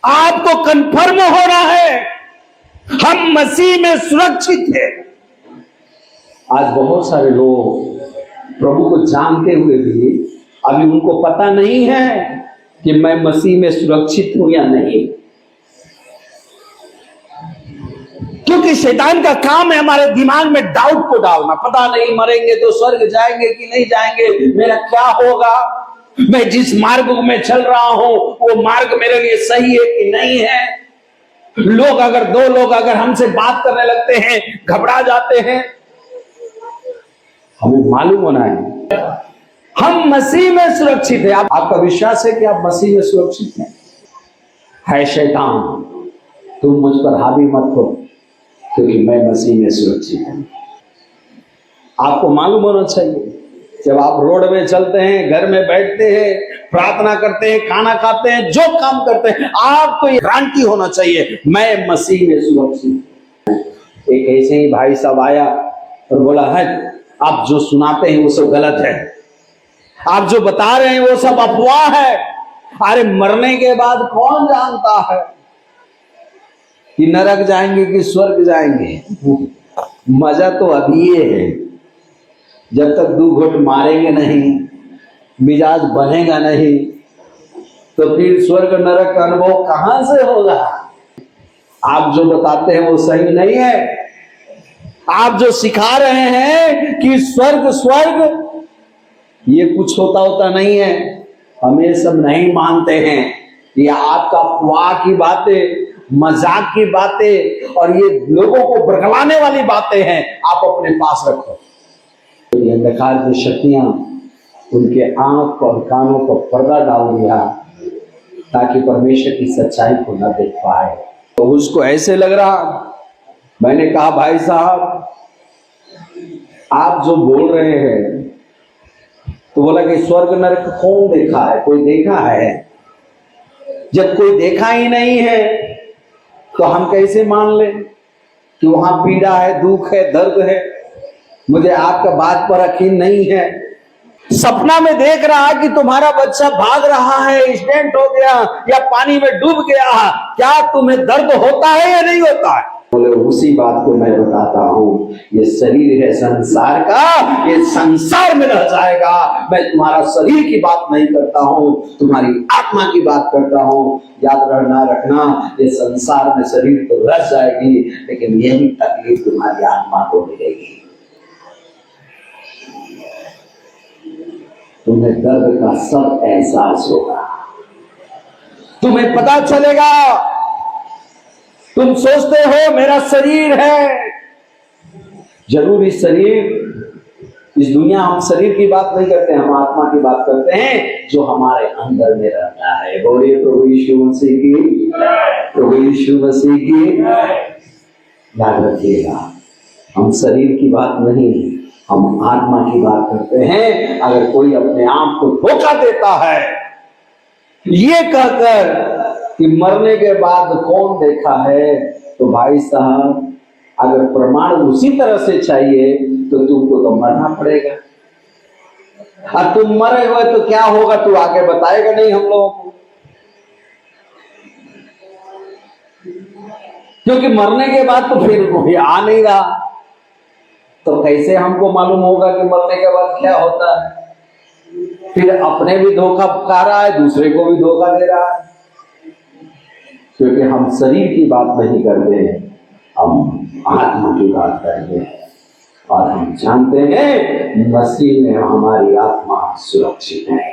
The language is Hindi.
आपको कंफर्म हो रहा है हम मसीह में सुरक्षित हैं। आज बहुत सारे लोग प्रभु को जानते हुए भी अभी उनको पता नहीं है कि मैं मसीह में सुरक्षित हूं या नहीं, क्योंकि शैतान का काम है हमारे दिमाग में डाउट को डालना। पता नहीं मरेंगे तो स्वर्ग जाएंगे कि नहीं जाएंगे, मेरा क्या होगा, मैं जिस मार्ग में चल रहा हूं वो मार्ग मेरे लिए सही है कि नहीं है। दो लोग अगर हमसे बात करने लगते हैं घबरा जाते हैं। हमें मालूम होना है हम मसीह में सुरक्षित है। आपका विश्वास है कि आप मसीह में सुरक्षित हैं? है शैतान तुम मुझ पर हावी मत हो, क्योंकि मैं मसीह में सुरक्षित हूं। आपको मालूम होना चाहिए जब आप रोड में चलते हैं, घर में बैठते हैं, प्रार्थना करते हैं, खाना खाते हैं, जो काम करते हैं, आपको ये गारंटी होना चाहिए मैं मसीह में सुरक्षित। एक ऐसे ही भाई साहब आया और बोला है आप जो सुनाते हैं वो सब गलत है, आप जो बता रहे हैं वो सब अफवाह है। अरे मरने के बाद कौन जानता है कि नरक जाएंगे कि स्वर्ग जाएंगे। मजा तो अभी ये है, जब तक 2 घुट मारेंगे नहीं, मिजाज बनेगा नहीं, तो फिर स्वर्ग नरक का अनुभव कहां से होगा। आप जो बताते हैं वो सही नहीं है। आप जो सिखा रहे हैं कि स्वर्ग ये कुछ होता नहीं है, हम ये सब नहीं मानते हैं। ये आपका अफवाह की बातें, मजाक की बातें और ये लोगों को बरगलाने वाली बातें हैं, आप अपने पास रखो। ये अंधकार की शक्तियां उनके आंख और कानों पर पर्दा डाल दिया ताकि परमेश्वर की सच्चाई को न देख पाए। तो उसको ऐसे लग रहा, मैंने कहा भाई साहब आप जो बोल रहे हैं, तो बोला कि स्वर्ग नरक कौन देखा है, कोई देखा है? जब कोई देखा ही नहीं है तो हम कैसे मान लें कि वहां पीड़ा है, दुख है, दर्द है। मुझे आपका बात पर यकीन नहीं है। सपना में देख रहा है कि तुम्हारा बच्चा भाग रहा है, एक्सीडेंट हो गया या पानी में डूब गया, क्या तुम्हें दर्द होता है या नहीं होता है? बोले उसी बात को मैं बताता हूँ, ये शरीर है संसार का, ये संसार में रह जाएगा। मैं तुम्हारा शरीर की बात नहीं करता हूँ, तुम्हारी आत्मा की बात करता हूँ। याद रखना ये संसार में शरीर तो रह जाएगी, लेकिन यही तकलीफ तुम्हारी आत्मा को मिलेगी। तुम्हें दर्द का सब एहसास होगा, तुम्हें पता चलेगा। तुम सोचते हो मेरा शरीर है, जरूर इस शरीर, इस दुनिया, हम शरीर की बात नहीं करते, हम आत्मा की बात करते हैं जो हमारे अंदर में रहता है। बोलिए प्रभु यीशु मसीह की, प्रभु यीशु मसीह की। याद रखिएगा हम शरीर की बात नहीं, हम आत्मा की बात करते हैं। अगर कोई अपने आप को धोखा देता है ये कहकर कि मरने के बाद कौन देखा है, तो भाई साहब अगर प्रमाण उसी तरह से चाहिए तो तुमको तो मरना पड़ेगा। और तुम मरे हुए तो क्या होगा तू आगे बताएगा नहीं हम लोगों को, क्योंकि मरने के बाद तो फिर कोई आ नहीं रहा, तो कैसे हमको मालूम होगा कि मरने के बाद क्या होता है। फिर अपने भी धोखा खा रहा है, दूसरे को भी धोखा दे रहा है, क्योंकि हम शरीर की बात नहीं करते हैं, हम आत्मा की बात करते हैं। और हम जानते हैं मसीह में हमारी आत्मा सुरक्षित है।